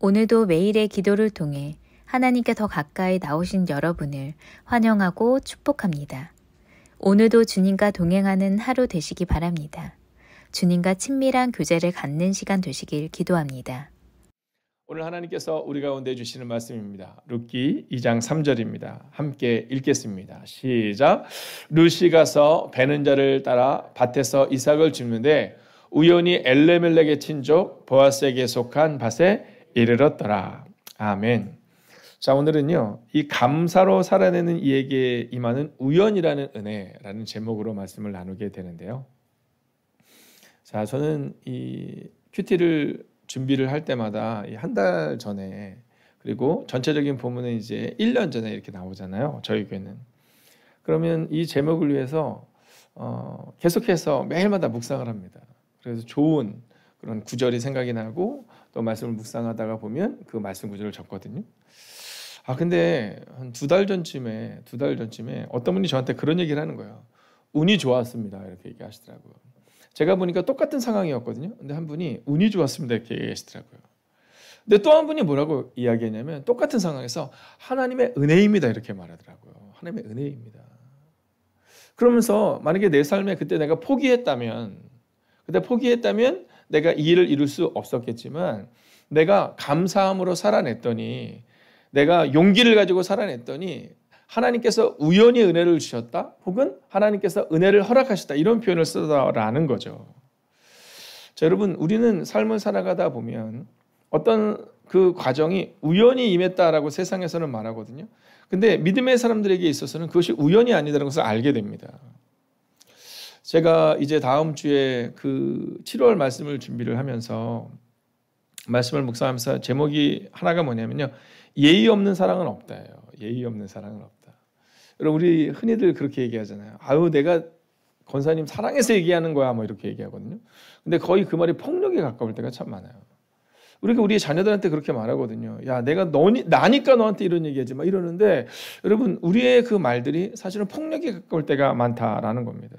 오늘도 매일의 기도를 통해 하나님께 더 가까이 나오신 여러분을 환영하고 축복합니다. 오늘도 주님과 동행하는 하루 되시기 바랍니다. 주님과 친밀한 교제를 갖는 시간 되시길 기도합니다. 오늘 하나님께서 우리 가운데 주시는 말씀입니다. 룻기 2장 3절입니다. 함께 읽겠습니다. 시작. 룻이 가서 베는 자를 따라 밭에서 이삭을 줍는데 우연히 엘레멜렉의 친족 보아스에게 속한 밭에 이르렀더라. 아멘. 자, 오늘은요, 이 감사로 살아내는 이에게 임하는 우연이라는 은혜라는 제목으로 말씀을 나누게 되는데요. 자, 저는 이 큐티를 준비를 할 때마다 한 달 전에, 그리고 전체적인 본문은 이제 1년 전에 이렇게 나오잖아요. 저희 교회는. 그러면 이 제목을 위해서 계속해서 매일마다 묵상을 합니다. 그래서 좋은 그런 구절이 생각이 나고 또 말씀을 묵상하다가 보면 그 말씀 구절을 적거든요. 근데 한 두 달 전쯤에 어떤 분이 저한테 그런 얘기를 하는 거예요. 운이 좋았습니다. 이렇게 얘기하시더라고요. 제가 보니까 똑같은 상황이었거든요. 근데 한 분이 운이 좋았습니다. 이렇게 얘기하시더라고요. 근데 또 한 분이 뭐라고 이야기했냐면 똑같은 상황에서 하나님의 은혜입니다. 이렇게 말하더라고요. 하나님의 은혜입니다. 그러면서 만약에 내 삶에 그때 내가 포기했다면 내가 이 일을 이룰 수 없었겠지만 내가 감사함으로 살아냈더니 내가 용기를 가지고 살아냈더니 하나님께서 우연히 은혜를 주셨다 혹은 하나님께서 은혜를 허락하셨다 이런 표현을 쓰더라는 거죠. 자, 여러분 우리는 삶을 살아가다 보면 어떤 그 과정이 우연히 임했다라고 세상에서는 말하거든요. 근데 믿음의 사람들에게 있어서는 그것이 우연이 아니다라는 것을 알게 됩니다. 제가 이제 다음 주에 그 7월 말씀을 준비를 하면서 말씀을 묵상하면서 제목이 하나가 뭐냐면요. 예의 없는 사랑은 없다예요. 예의 없는 사랑은 없다. 여러분 우리 흔히들 그렇게 얘기하잖아요. 아유 내가 권사님 사랑해서 얘기하는 거야 뭐 이렇게 얘기하거든요. 근데 거의 그 말이 폭력에 가까울 때가 참 많아요. 우리가 우리 자녀들한테 그렇게 말하거든요. 야 내가 나니까 너한테 이런 얘기하지 마 이러는데 여러분 우리의 그 말들이 사실은 폭력에 가까울 때가 많다라는 겁니다.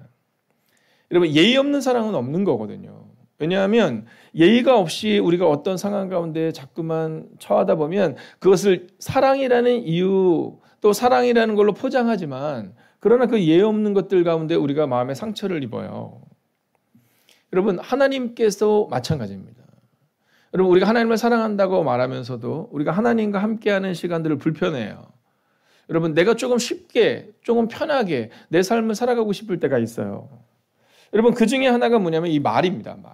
여러분 예의 없는 사랑은 없는 거거든요. 왜냐하면 예의가 없이 우리가 어떤 상황 가운데 자꾸만 처하다 보면 그것을 사랑이라는 이유 또 사랑이라는 걸로 포장하지만 그러나 그 예의 없는 것들 가운데 우리가 마음에 상처를 입어요. 여러분 하나님께서 마찬가지입니다. 여러분 우리가 하나님을 사랑한다고 말하면서도 우리가 하나님과 함께하는 시간들을 불편해요. 여러분 내가 조금 쉽게 조금 편하게 내 삶을 살아가고 싶을 때가 있어요. 여러분 그 중에 하나가 뭐냐면 이 말입니다. 말.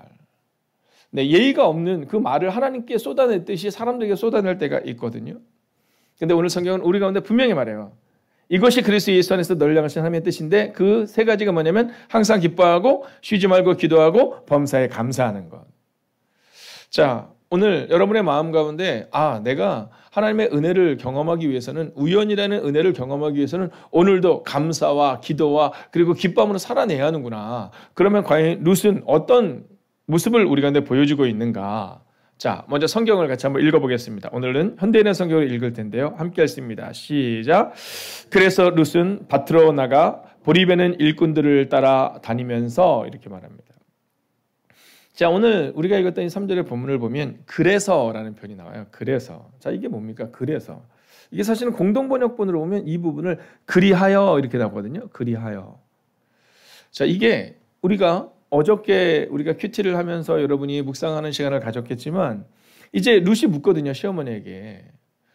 네, 예의가 없는 그 말을 하나님께 쏟아냈듯이 사람들에게 쏟아낼 때가 있거든요. 근데 오늘 성경은 우리 가운데 분명히 말해요. 이것이 그리스도 예수 안에서 너를 향하신 하나님의 뜻인데 그 세 가지가 뭐냐면 항상 기뻐하고 쉬지 말고 기도하고 범사에 감사하는 것. 자, 오늘 여러분의 마음 가운데 내가 하나님의 은혜를 경험하기 위해서는 우연이라는 은혜를 경험하기 위해서는 오늘도 감사와 기도와 그리고 기쁨으로 살아내야 하는구나. 그러면 과연 룻은 어떤 모습을 우리 가운데 보여주고 있는가? 자, 먼저 성경을 같이 한번 읽어보겠습니다. 오늘은 현대인의 성경을 읽을 텐데요. 함께 읽습니다. 시작. 그래서 룻은 밭으로 나가 보리베는 일꾼들을 따라 다니면서 이렇게 말합니다. 자, 오늘 우리가 읽었던 이 3절의 본문을 보면 그래서라는 표현이 나와요. 그래서. 자, 이게 뭡니까? 그래서. 이게 사실은 공동번역본으로 보면 이 부분을 그리하여 이렇게 나오거든요. 그리하여. 자, 이게 우리가 어저께 우리가 큐티를 하면서 여러분이 묵상하는 시간을 가졌겠지만 이제 룻이 묻거든요. 시어머니에게.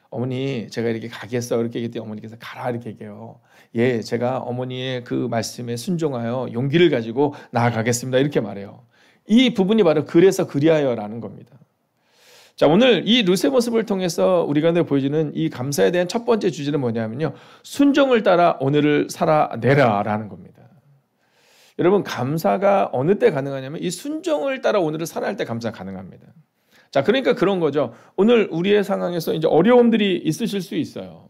어머니 제가 이렇게 가겠어 이렇게 얘기했더니 어머니께서 가라 이렇게 얘기해요. 예, 제가 어머니의 그 말씀에 순종하여 용기를 가지고 나아가겠습니다 이렇게 말해요. 이 부분이 바로 그래서 그리하여라는 겁니다. 자, 오늘 이 룻의 모습을 통해서 우리가 보여주는 이 감사에 대한 첫 번째 주제는 뭐냐면요. 순종을 따라 오늘을 살아내라라는 겁니다. 여러분 감사가 어느 때 가능하냐면 이 순종을 따라 오늘을 살아갈 때 감사가 가능합니다. 자, 그러니까 그런 거죠. 오늘 우리의 상황에서 이제 어려움들이 있으실 수 있어요.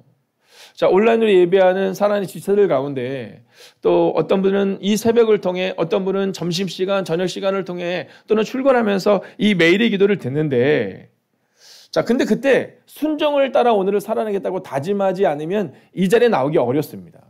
자, 온라인으로 예배하는 사랑하는 지체들 가운데 또 어떤 분은 이 새벽을 통해 어떤 분은 점심시간, 저녁시간을 통해 또는 출근하면서 이 매일의 기도를 듣는데 자, 근데 그때 순종을 따라 오늘을 살아내겠다고 다짐하지 않으면 이 자리에 나오기 어렵습니다.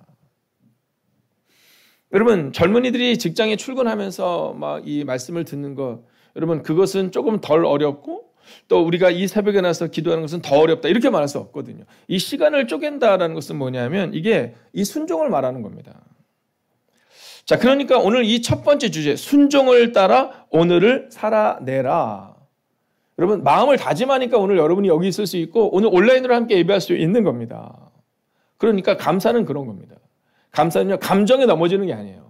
여러분 젊은이들이 직장에 출근하면서 막 이 말씀을 듣는 것 여러분 그것은 조금 덜 어렵고 또 우리가 이 새벽에 나서 기도하는 것은 더 어렵다 이렇게 말할 수 없거든요. 이 시간을 쪼갠다라는 것은 뭐냐면 이게 이 순종을 말하는 겁니다. 자, 그러니까 오늘 이 첫 번째 주제 순종을 따라 오늘을 살아내라. 여러분 마음을 다짐하니까 오늘 여러분이 여기 있을 수 있고 오늘 온라인으로 함께 예배할 수 있는 겁니다. 그러니까 감사는 그런 겁니다. 감사는요 감정에 넘어지는 게 아니에요.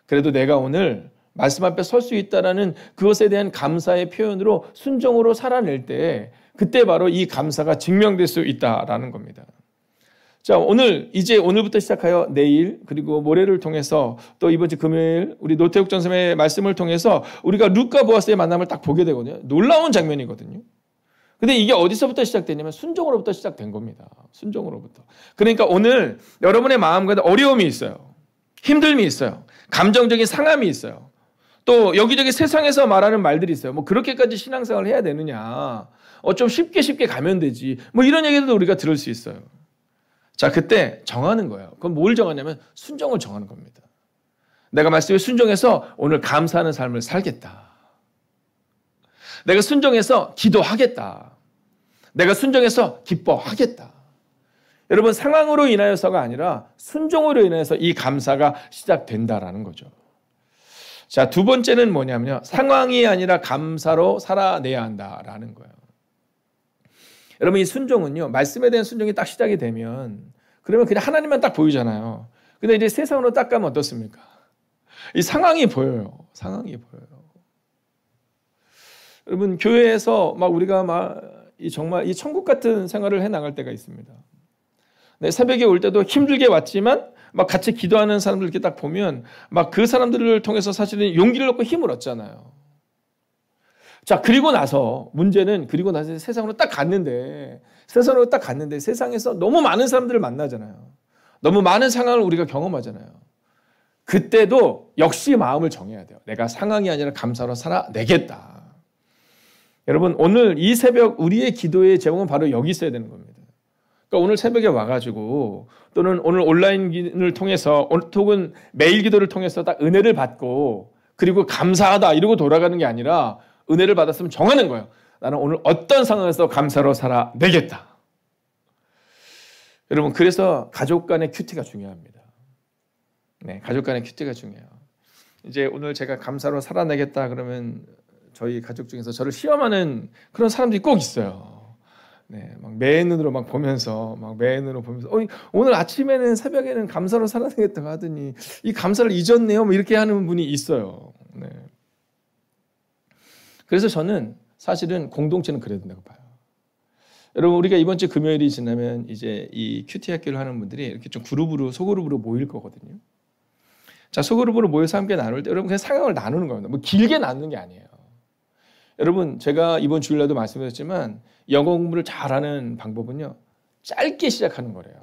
그래도 내가 오늘 말씀 앞에 설 수 있다라는 그것에 대한 감사의 표현으로 순종으로 살아낼 때 그때 바로 이 감사가 증명될 수 있다라는 겁니다. 자, 오늘부터 시작하여 내일 그리고 모레를 통해서 또 이번 주 금요일 우리 노태욱 전사님의 말씀을 통해서 우리가 루카 보아스의 만남을 딱 보게 되거든요. 놀라운 장면이거든요. 근데 이게 어디서부터 시작되냐면 순종으로부터 시작된 겁니다. 순종으로부터. 그러니까 오늘 여러분의 마음 가운데 어려움이 있어요. 힘듦이 있어요. 감정적인 상함이 있어요. 또 여기저기 세상에서 말하는 말들이 있어요. 뭐 그렇게까지 신앙생활을 해야 되느냐. 좀 쉽게 가면 되지. 뭐 이런 얘기도 우리가 들을 수 있어요. 자, 그때 정하는 거예요. 그럼 뭘 정하냐면 순종을 정하는 겁니다. 내가 말씀에 순종해서 오늘 감사하는 삶을 살겠다. 내가 순종해서 기도하겠다. 내가 순종해서 기뻐하겠다. 여러분 상황으로 인하여서가 아니라 순종으로 인해서 이 감사가 시작된다라는 거죠. 자, 두 번째는 뭐냐면요. 상황이 아니라 감사로 살아내야 한다라는 거예요. 여러분 이 순종은요. 말씀에 대한 순종이 딱 시작이 되면 그러면 그냥 하나님만 딱 보이잖아요. 근데 이제 세상으로 딱 가면 어떻습니까? 이 상황이 보여요. 상황이 보여요. 여러분 교회에서 막 우리가 정말 이 천국 같은 생활을 해 나갈 때가 있습니다. 네, 새벽에 올 때도 힘들게 왔지만 막 같이 기도하는 사람들 이렇게 딱 보면 막 그 사람들을 통해서 사실은 용기를 얻고 힘을 얻잖아요. 자, 그리고 나서 문제는 세상으로 딱 갔는데 세상에서 너무 많은 사람들을 만나잖아요. 너무 많은 상황을 우리가 경험하잖아요. 그때도 역시 마음을 정해야 돼요. 내가 상황이 아니라 감사로 살아내겠다. 여러분 오늘 이 새벽 우리의 기도의 제목은 바로 여기 있어야 되는 겁니다. 그러니까 오늘 새벽에 와가지고 또는 오늘 온라인을 통해서 혹은 매일 기도를 통해서 딱 은혜를 받고 그리고 감사하다 이러고 돌아가는 게 아니라 은혜를 받았으면 정하는 거예요. 나는 오늘 어떤 상황에서 감사로 살아내겠다. 여러분 그래서 가족 간의 큐티가 중요합니다. 네, 가족 간의 큐티가 중요해요. 이제 오늘 제가 감사로 살아내겠다 그러면 저희 가족 중에서 저를 시험하는 그런 사람들이 꼭 있어요. 네, 막 매의 눈으로 보면서 오늘 아침에는 새벽에는 감사로 살아내겠다고 하더니 이 감사를 잊었네요. 뭐 이렇게 하는 분이 있어요. 네. 그래서 저는 사실은 공동체는 그래야 된다고 봐요. 여러분 우리가 이번 주 금요일이 지나면 이제 이 큐티 학교를 하는 분들이 이렇게 좀 소그룹으로 모일 거거든요. 자, 소그룹으로 모여서 함께 나눌 때 여러분 그냥 상황을 나누는 겁니다. 뭐 길게 나누는 게 아니에요. 여러분 제가 이번 주일날도 말씀드렸지만 영어 공부를 잘하는 방법은요. 짧게 시작하는 거래요.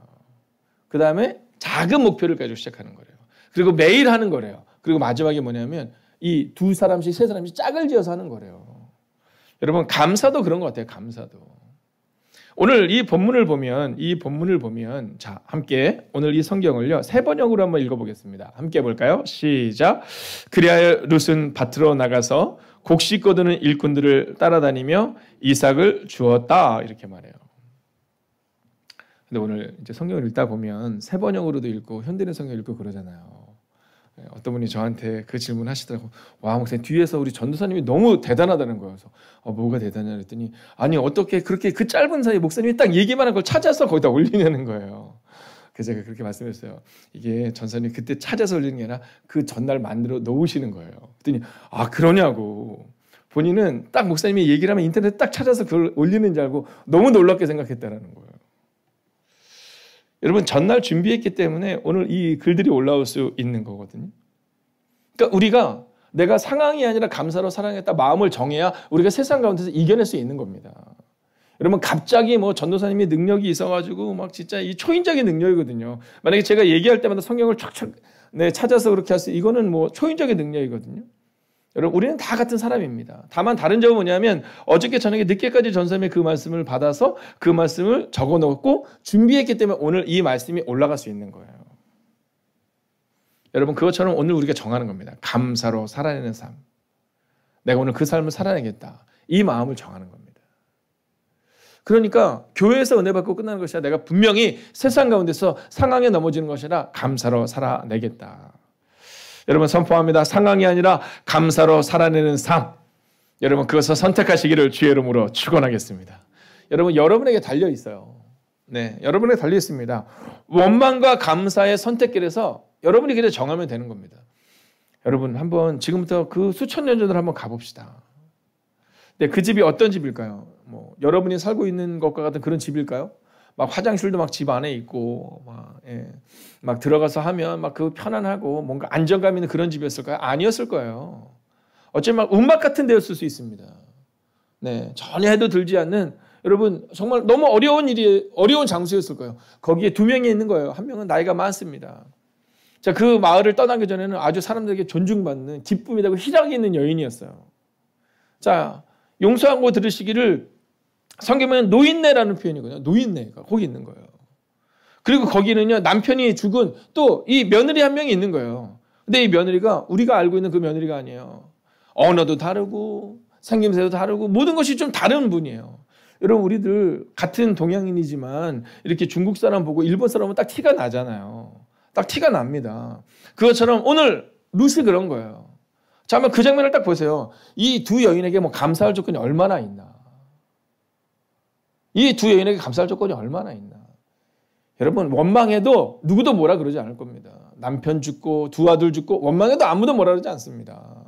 그 다음에 작은 목표를 가지고 시작하는 거래요. 그리고 매일 하는 거래요. 그리고 마지막에 뭐냐면 이 두 사람씩 세 사람씩 짝을 지어서 하는 거래요. 여러분 감사도 그런 것 같아요. 감사도. 오늘 이 본문을 보면 자 함께 오늘 이 성경을요. 세 번역으로 한번 읽어보겠습니다. 함께 해볼까요? 시작. 그리하여 룻은 밭으로 나가서 곡식 거두는 일꾼들을 따라다니며 이삭을 주었다 이렇게 말해요. 근데 오늘 이제 성경을 읽다 보면 세 번역으로도 읽고 현대인 성경 읽고 그러잖아요. 어떤 분이 저한테 그 질문 하시더라고. 와 목사님 뒤에서 우리 전도사님이 너무 대단하다는 거예요. 그래서 뭐가 대단하냐 그랬더니 아니 어떻게 그렇게 그 짧은 사이에 목사님이 딱 얘기만 한 걸 찾아서 거기다 올리냐는 거예요. 그래서 제가 그렇게 말씀했어요. 이게 전사님 그때 찾아서 올리는 게 아니라 그 전날 만들어 놓으시는 거예요. 그랬더니 그러냐고. 본인은 딱 목사님이 얘기를 하면 인터넷 딱 찾아서 그걸 올리는 줄 알고 너무 놀랍게 생각했다는 거예요. 여러분 전날 준비했기 때문에 오늘 이 글들이 올라올 수 있는 거거든요. 그러니까 우리가 내가 상황이 아니라 감사로 살아내겠다 마음을 정해야 우리가 세상 가운데서 이겨낼 수 있는 겁니다. 여러분 갑자기 전도사님이 능력이 있어가지고 막 진짜 이 초인적인 능력이거든요. 만약에 제가 얘기할 때마다 성경을 촥촥 찾아서 그렇게 할 수 이거는 초인적인 능력이거든요. 여러분 우리는 다 같은 사람입니다. 다만 다른 점은 뭐냐면 어저께 저녁에 늦게까지 전사님의 그 말씀을 받아서 그 말씀을 적어놓고 준비했기 때문에 오늘 이 말씀이 올라갈 수 있는 거예요. 여러분 그것처럼 오늘 우리가 정하는 겁니다. 감사로 살아내는 삶. 내가 오늘 그 삶을 살아내겠다. 이 마음을 정하는 겁니다. 그러니까 교회에서 은혜 받고 끝나는 것이 아니라 내가 분명히 세상 가운데서 상황에 넘어지는 것이 아니라 감사로 살아내겠다. 여러분 선포합니다. 상황이 아니라 감사로 살아내는 삶. 여러분 그것을 선택하시기를 주의 이름으로 축원하겠습니다. 여러분 여러분에게 달려 있어요. 네, 여러분에게 달려 있습니다. 원망과 감사의 선택길에서 여러분이 그냥 정하면 되는 겁니다. 여러분 한번 지금부터 그 수천 년 전으로 한번 가봅시다. 네, 그 집이 어떤 집일까요? 뭐 여러분이 살고 있는 것과 같은 그런 집일까요? 막 화장실도 막 집 안에 있고 막 들어가서 하면 막 그 편안하고 뭔가 안정감 있는 그런 집이었을까요? 아니었을 거예요. 어쩌면 막 움막 같은 데였을 수 있습니다. 네, 전혀 해도 들지 않는 여러분 정말 너무 어려운 장소였을 거예요. 거기에 두 명이 있는 거예요. 한 명은 나이가 많습니다. 자, 그 마을을 떠나기 전에는 아주 사람들에게 존중받는 기쁨이 되고 희락이 있는 여인이었어요. 자, 용서하고 들으시기를 성경에는 노인네라는 표현이거든요. 노인네가 거기 있는 거예요. 그리고 거기는요 남편이 죽은 또 이 며느리 한 명이 있는 거예요. 근데 이 며느리가 우리가 알고 있는 그 며느리가 아니에요. 언어도 다르고 생김새도 다르고 모든 것이 좀 다른 분이에요. 여러분 우리들 같은 동양인이지만 이렇게 중국 사람 보고 일본 사람은 딱 티가 나잖아요. 딱 티가 납니다. 그것처럼 오늘 룻이 그런 거예요. 자, 한번 그 장면을 딱 보세요. 이 두 여인에게 뭐 감사할 조건이 얼마나 있나. 이 두 여인에게 감사할 조건이 얼마나 있나. 여러분 원망해도 누구도 뭐라 그러지 않을 겁니다. 남편 죽고 두 아들 죽고 원망해도 아무도 뭐라 그러지 않습니다.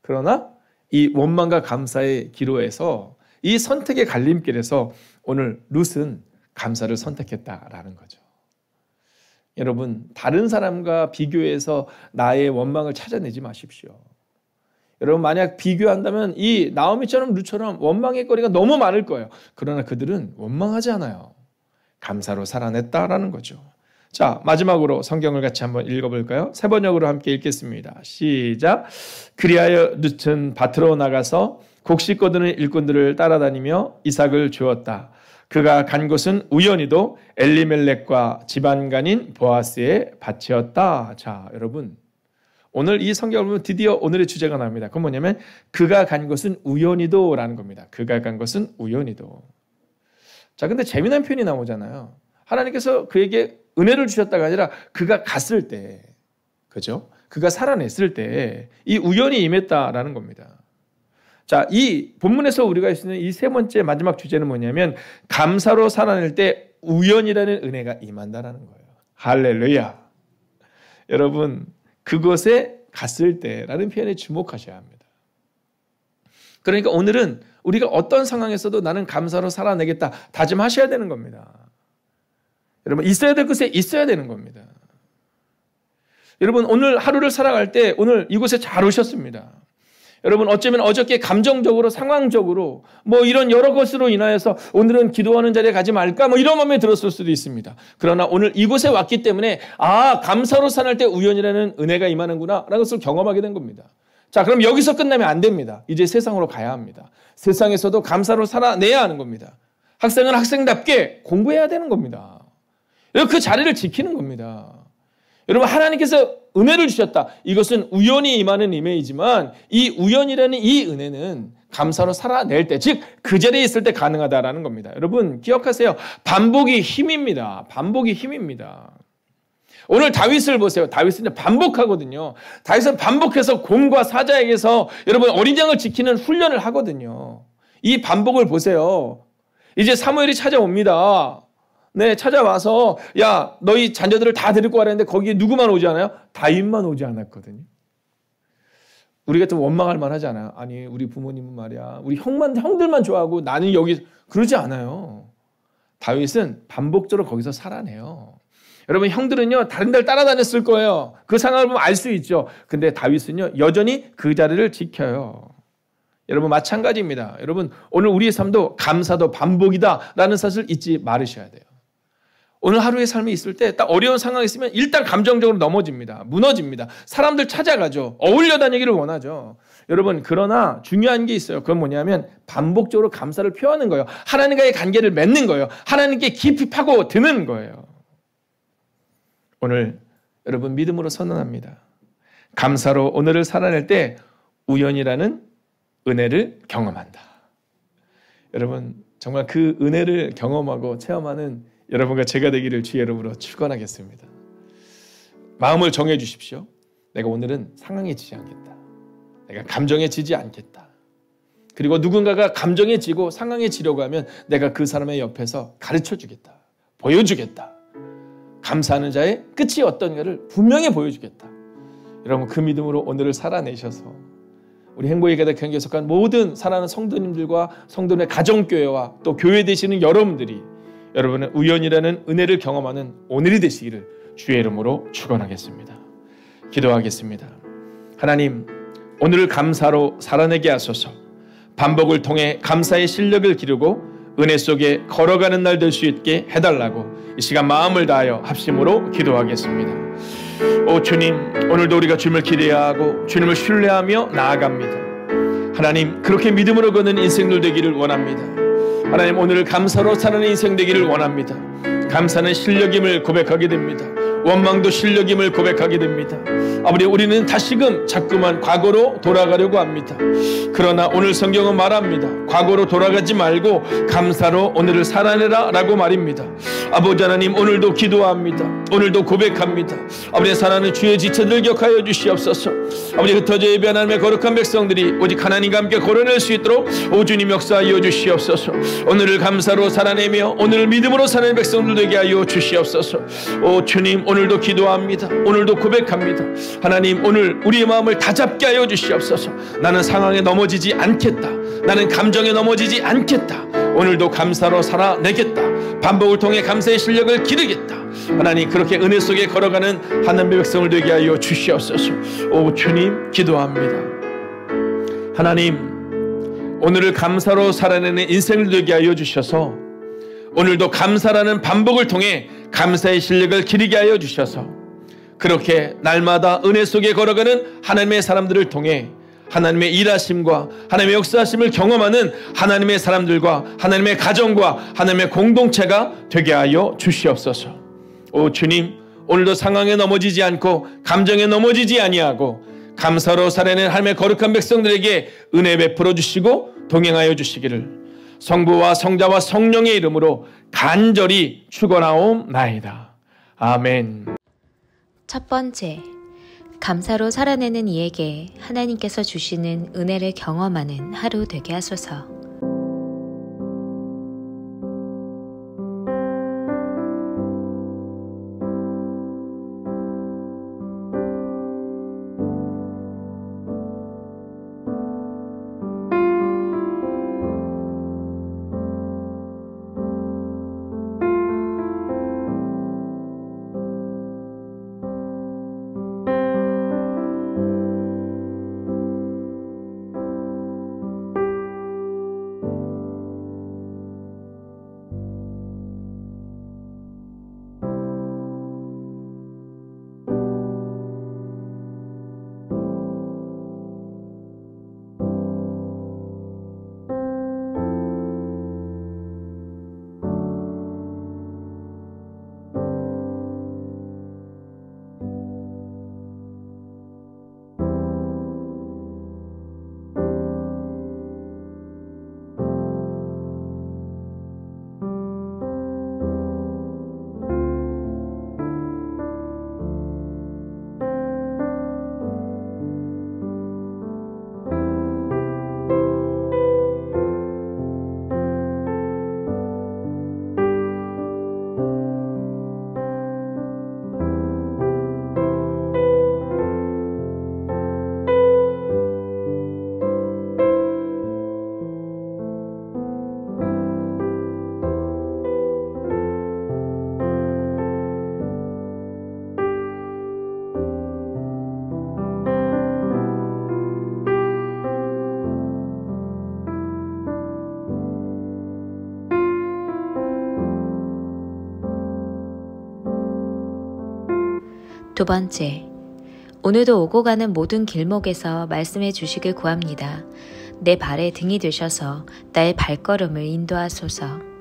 그러나 이 원망과 감사의 기로에서 이 선택의 갈림길에서 오늘 룻은 감사를 선택했다라는 거죠. 여러분 다른 사람과 비교해서 나의 원망을 찾아내지 마십시오. 여러분 만약 비교한다면 이 나오미처럼 룻처럼 원망의 거리가 너무 많을 거예요. 그러나 그들은 원망하지 않아요. 감사로 살아냈다라는 거죠. 자, 마지막으로 성경을 같이 한번 읽어볼까요? 세 번역으로 함께 읽겠습니다. 시작. 그리하여 룻은 밭으로 나가서 곡식 거두는 일꾼들을 따라다니며 이삭을 주었다. 그가 간 곳은 우연히도 엘리멜렉과 집안간인 보아스의 밭이었다. 자, 여러분 오늘 이 성경을 보면 드디어 오늘의 주제가 나옵니다. 그건 뭐냐면 그가 간 곳은 우연히도라는 겁니다. 그가 간 곳은 우연히도. 자, 근데 재미난 표현이 나오잖아요. 하나님께서 그에게 은혜를 주셨다가 아니라 그가 갔을 때, 그죠? 그가 살아냈을 때 이 우연히 임했다라는 겁니다. 자, 이 본문에서 우리가 할 수 있는 이 세 번째 마지막 주제는 뭐냐면 감사로 살아낼 때 우연이라는 은혜가 임한다라는 거예요. 할렐루야. 여러분 그곳에 갔을 때라는 표현에 주목하셔야 합니다. 그러니까 오늘은 우리가 어떤 상황에서도 나는 감사로 살아내겠다 다짐하셔야 되는 겁니다. 여러분 있어야 될 곳에 있어야 되는 겁니다. 여러분 오늘 하루를 살아갈 때 오늘 이곳에 잘 오셨습니다. 여러분 어쩌면 어저께 감정적으로 상황적으로 뭐 이런 여러 것으로 인하여서 오늘은 기도하는 자리에 가지 말까 뭐 이런 마음에 들었을 수도 있습니다. 그러나 오늘 이곳에 왔기 때문에 감사로 살아날 때 우연이라는 은혜가 임하는구나 라는 것을 경험하게 된 겁니다. 자, 그럼 여기서 끝나면 안 됩니다. 이제 세상으로 가야 합니다. 세상에서도 감사로 살아내야 하는 겁니다. 학생은 학생답게 공부해야 되는 겁니다. 그 자리를 지키는 겁니다. 여러분 하나님께서 은혜를 주셨다. 이것은 우연히 임하는 임해이지만 이 우연이라는 이 은혜는 감사로 살아낼 때, 즉 그 자리에 있을 때 가능하다라는 겁니다. 여러분 기억하세요. 반복이 힘입니다. 반복이 힘입니다. 오늘 다윗을 보세요. 다윗은 반복하거든요. 다윗은 반복해서 곰과 사자에게서 여러분 어린 양을 지키는 훈련을 하거든요. 이 반복을 보세요. 이제 사무엘이 찾아옵니다. 네, 찾아와서 야 너희 자녀들을 다 데리고 가라는데 거기에 누구만 오지 않아요? 다윗만 오지 않았거든요. 우리 같은 원망할 만하지 않아요. 아니 우리 부모님은 말이야 우리 형들만 좋아하고 나는 여기 그러지 않아요. 다윗은 반복적으로 거기서 살아내요. 여러분 형들은요 다른 데를 따라다녔을 거예요. 그 상황을 보면 알 수 있죠. 근데 다윗은요 여전히 그 자리를 지켜요. 여러분 마찬가지입니다. 여러분 오늘 우리의 삶도 감사도 반복이다라는 사실을 잊지 말으셔야 돼요. 오늘 하루의 삶이 있을 때 딱 어려운 상황이 있으면 일단 감정적으로 넘어집니다. 무너집니다. 사람들 찾아가죠. 어울려 다니기를 원하죠. 여러분 그러나 중요한 게 있어요. 그건 뭐냐면 반복적으로 감사를 표하는 거예요. 하나님과의 관계를 맺는 거예요. 하나님께 깊이 파고드는 거예요. 오늘 여러분 믿음으로 선언합니다. 감사로 오늘을 살아낼 때 우연이라는 은혜를 경험한다. 여러분 정말 그 은혜를 경험하고 체험하는 여러분과 제가 되기를 주의 이름으로 축원하겠습니다. 마음을 정해 주십시오. 내가 오늘은 상황에 지지 않겠다. 내가 감정에 지지 않겠다. 그리고 누군가가 감정에 지고 상황에 지려고 하면 내가 그 사람의 옆에서 가르쳐 주겠다. 보여주겠다. 감사하는 자의 끝이 어떤가를 분명히 보여주겠다. 여러분 그 믿음으로 오늘을 살아내셔서 우리 행복의 가득 교회에 속한 모든 사랑하는 성도님들과 성도님의 가정교회와 또 교회 되시는 여러분들이 여러분의 우연이라는 은혜를 경험하는 오늘이 되시기를 주의 이름으로 축원하겠습니다. 기도하겠습니다. 하나님, 오늘을 감사로 살아내게 하소서. 반복을 통해 감사의 실력을 기르고 은혜 속에 걸어가는 날 될 수 있게 해달라고 이 시간 마음을 다하여 합심으로 기도하겠습니다. 오 주님, 오늘도 우리가 주님을 기대하고 주님을 신뢰하며 나아갑니다. 하나님, 그렇게 믿음으로 걷는 인생들 되기를 원합니다. 하나님, 오늘을 감사로 사는 인생 되기를 원합니다. 감사는 실력임을 고백하게 됩니다. 원망도 실력임을 고백하게 됩니다. 아버지, 우리는 다시금 자꾸만 과거로 돌아가려고 합니다. 그러나 오늘 성경은 말합니다. 과거로 돌아가지 말고 감사로 오늘을 살아내라 라고 말입니다. 아버지 하나님, 오늘도 기도합니다. 오늘도 고백합니다. 아버지, 사랑하는 주의 지체들 기억하여 주시옵소서. 아버지, 흩어져 예배 하나님의 거룩한 백성들이 오직 하나님과 함께 걸어낼 수 있도록 오 주님 역사하여 주시옵소서. 오늘을 감사로 살아내며 오늘을 믿음으로 사는 백성들 되게 하여 주시옵소서. 오 주님, 오늘도 기도합니다. 오늘도 고백합니다. 하나님, 오늘 우리의 마음을 다잡게 하여 주시옵소서. 나는 상황에 넘어지지 않겠다. 나는 감정에 넘어지지 않겠다. 오늘도 감사로 살아내겠다. 반복을 통해 감사의 실력을 기르겠다. 하나님, 그렇게 은혜 속에 걸어가는 하나님의 백성을 되게 하여 주시옵소서. 오 주님, 기도합니다. 하나님, 오늘을 감사로 살아내는 인생을 되게 하여 주셔서 오늘도 감사라는 반복을 통해 감사의 실력을 기르게 하여 주셔서 그렇게 날마다 은혜 속에 걸어가는 하나님의 사람들을 통해 하나님의 일하심과 하나님의 역사하심을 경험하는 하나님의 사람들과 하나님의 가정과 하나님의 공동체가 되게 하여 주시옵소서. 오 주님, 오늘도 상황에 넘어지지 않고 감정에 넘어지지 아니하고 감사로 살아내는 하나님의 거룩한 백성들에게 은혜 베풀어 주시고 동행하여 주시기를 성부와 성자와 성령의 이름으로 간절히 축원하옵나이다. 아멘. 첫 번째, 감사로 살아내는 이에게 하나님께서 주시는 은혜를 경험하는 하루 되게 하소서. 두 번째, 오늘도 오고 가는 모든 길목에서 말씀해 주시길 구합니다. 내 발에 등이 되셔서 나의 발걸음을 인도하소서.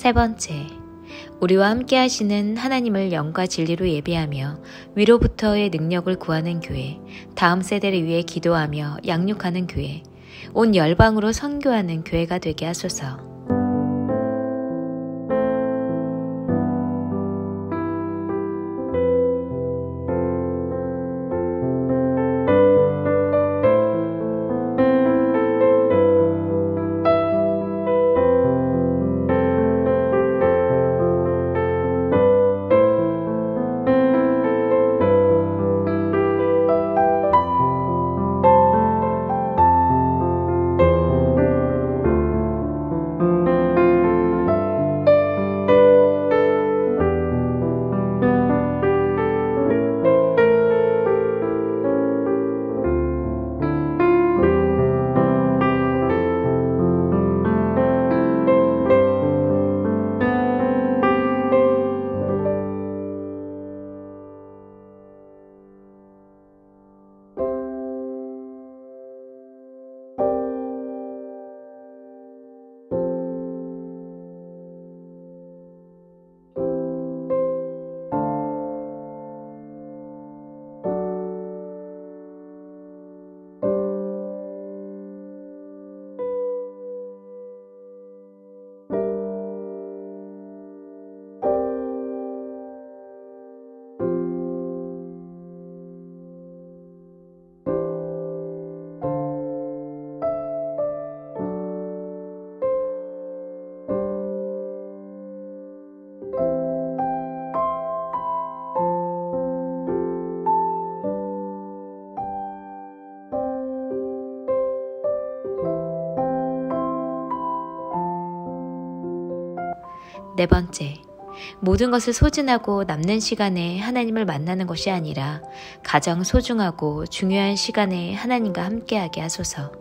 세 번째, 우리와 함께 하시는 하나님을 영과 진리로 예배하며 위로부터의 능력을 구하는 교회, 다음 세대를 위해 기도하며 양육하는 교회, 온 열방으로 선교하는 교회가 되게 하소서. 네 번째, 모든 것을 소진하고 남는 시간에 하나님을 만나는 것이 아니라 가장 소중하고 중요한 시간에 하나님과 함께하게 하소서.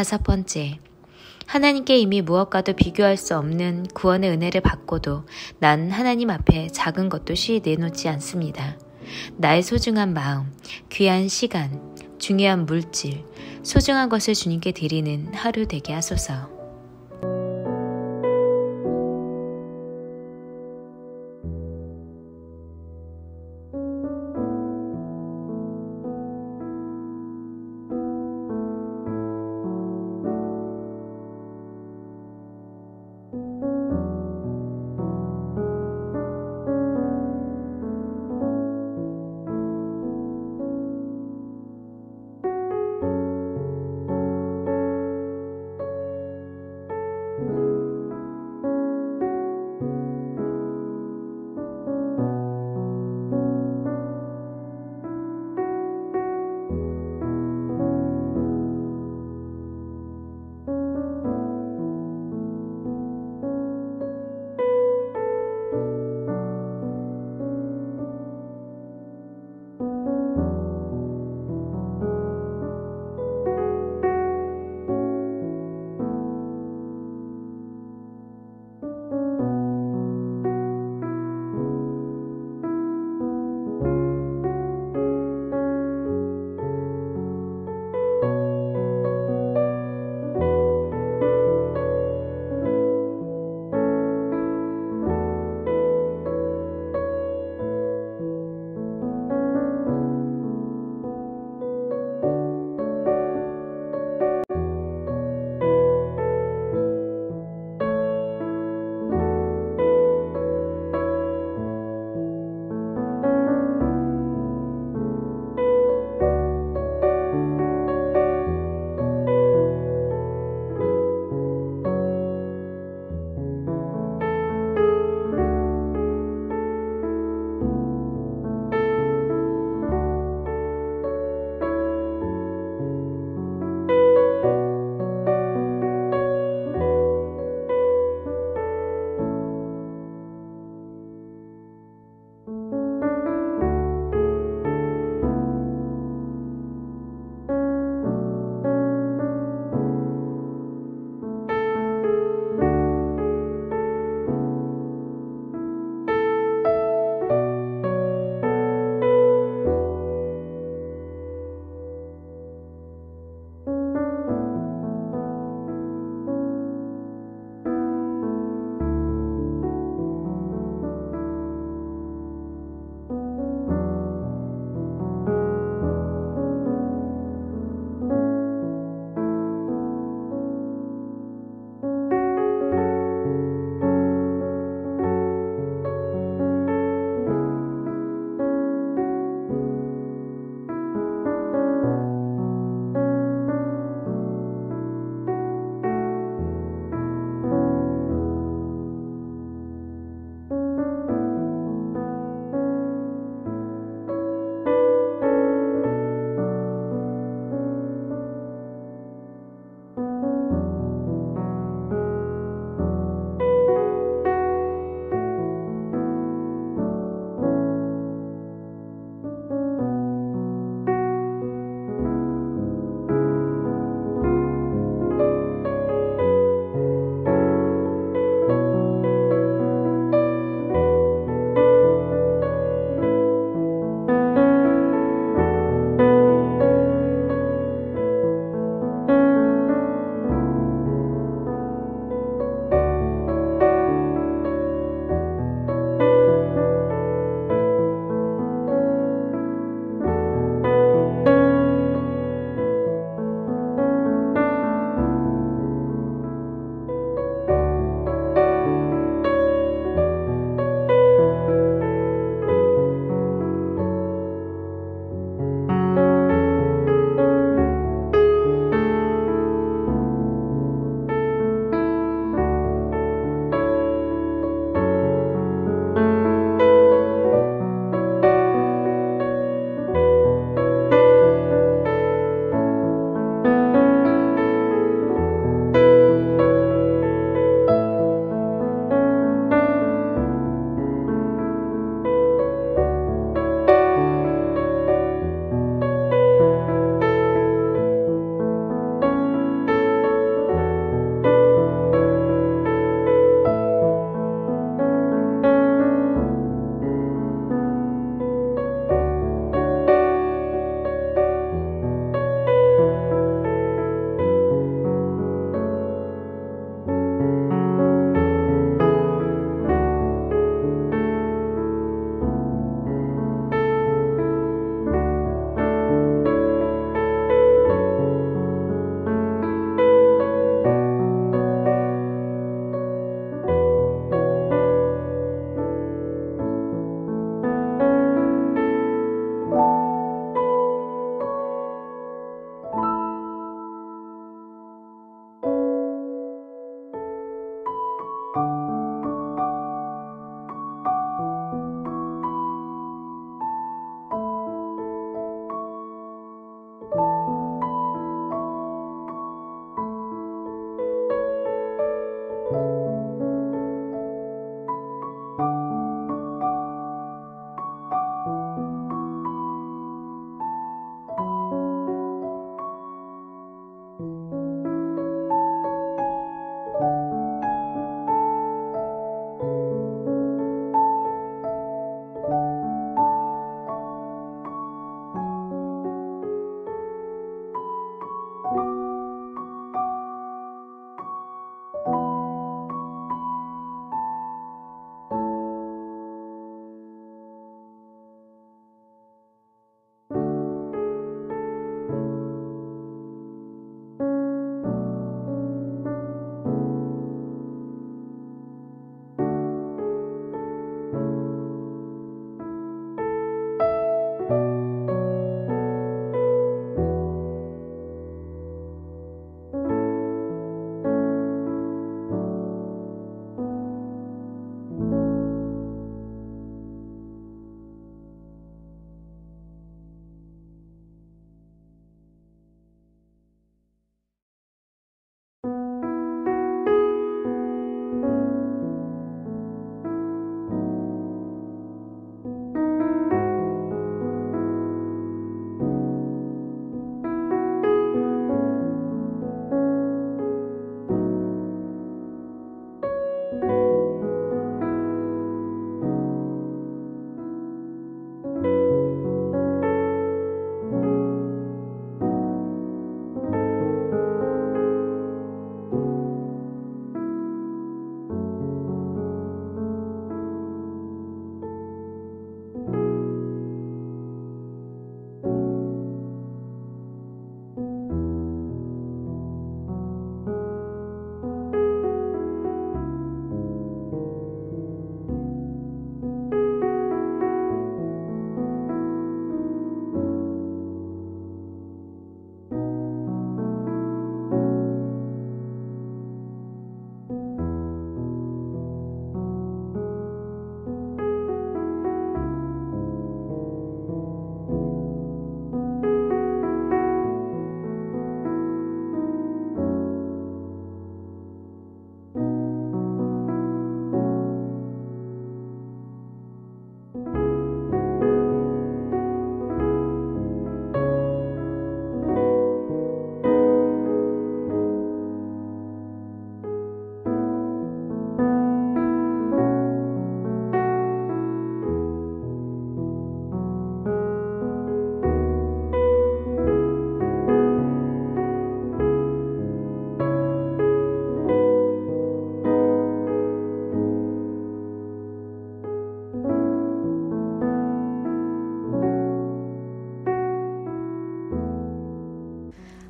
다섯 번째, 하나님께 이미 무엇과도 비교할 수 없는 구원의 은혜를 받고도 난 하나님 앞에 작은 것도 쉬이 내놓지 않습니다. 나의 소중한 마음, 귀한 시간, 중요한 물질, 소중한 것을 주님께 드리는 하루 되게 하소서.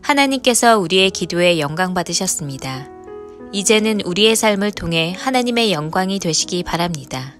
하나님께서 우리의 기도에 영광 받으셨습니다. 이제는 우리의 삶을 통해 하나님의 영광이 되시기 바랍니다.